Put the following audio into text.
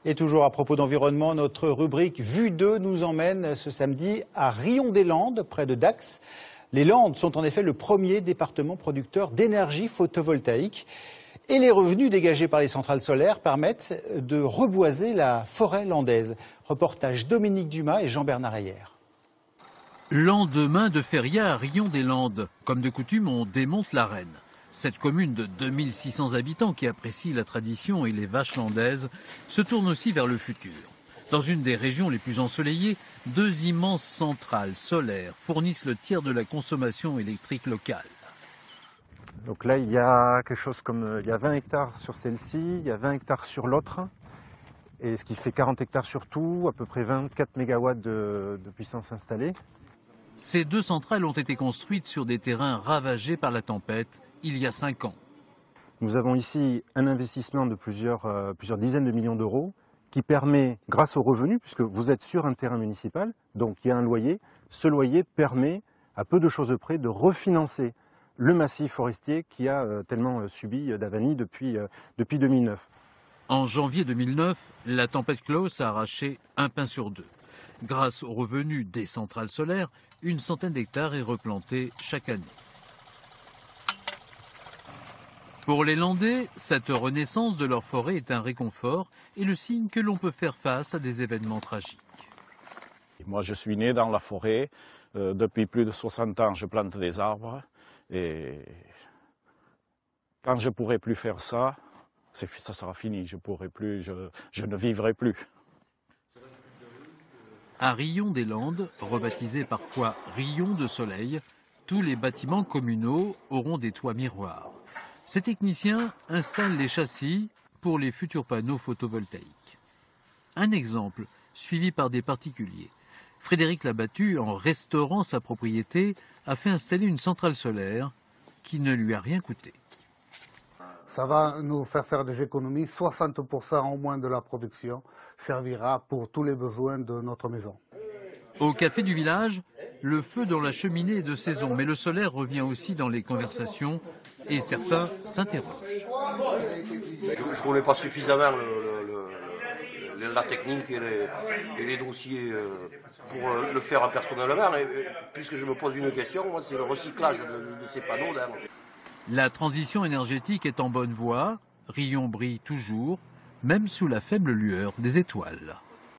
Et toujours à propos d'environnement, notre rubrique Vue 2 nous emmène ce samedi à Rion-des-Landes, près de Dax. Les Landes sont en effet le premier département producteur d'énergie photovoltaïque. Et les revenus dégagés par les centrales solaires permettent de reboiser la forêt landaise. Reportage Dominique Dumas et Jean-Bernard Ayer. Lendemain de feria à Rion-des-Landes. Comme de coutume, on démonte l'arène. Cette commune de 2600 habitants qui apprécie la tradition et les vaches landaises se tourne aussi vers le futur. Dans une des régions les plus ensoleillées, 2 immenses centrales solaires fournissent le tiers de la consommation électrique locale. Donc là, il y a quelque chose comme il y a 20 hectares sur celle-ci, il y a 20 hectares sur l'autre, et ce qui fait 40 hectares sur tout, à peu près 24 mégawatts de puissance installée. Ces 2 centrales ont été construites sur des terrains ravagés par la tempête il y a 5 ans. Nous avons ici un investissement de plusieurs dizaines de millions d'euros qui permet, grâce aux revenus, puisque vous êtes sur un terrain municipal, donc il y a un loyer, ce loyer permet, à peu de choses près, de refinancer le massif forestier qui a tellement subi d'avanie depuis 2009. En janvier 2009, la tempête Klaus a arraché un pain sur 2. Grâce aux revenus des centrales solaires, une centaine d'hectares est replantée chaque année. Pour les Landais, cette renaissance de leur forêt est un réconfort et le signe que l'on peut faire face à des événements tragiques. Moi, je suis né dans la forêt. Depuis plus de 60 ans, je plante des arbres. Et quand je ne pourrai plus faire ça, ça sera fini. Je ne vivrai plus. À Rion-des-Landes, rebaptisé parfois Rion de Soleil, tous les bâtiments communaux auront des toits miroirs. Ces techniciens installent les châssis pour les futurs panneaux photovoltaïques. Un exemple, suivi par des particuliers. Frédéric Labattu, en restaurant sa propriété, a fait installer une centrale solaire qui ne lui a rien coûté. Ça va nous faire des économies, 60% au moins de la production servira pour tous les besoins de notre maison. Au café du village, le feu dans la cheminée est de saison, mais le solaire revient aussi dans les conversations et certains s'interrogent. Je ne connais pas suffisamment la technique et les dossiers pour le faire personnellement, mais puisque je me pose une question, moi, c'est le recyclage de ces panneaux. La transition énergétique est en bonne voie, Rion brille toujours, même sous la faible lueur des étoiles.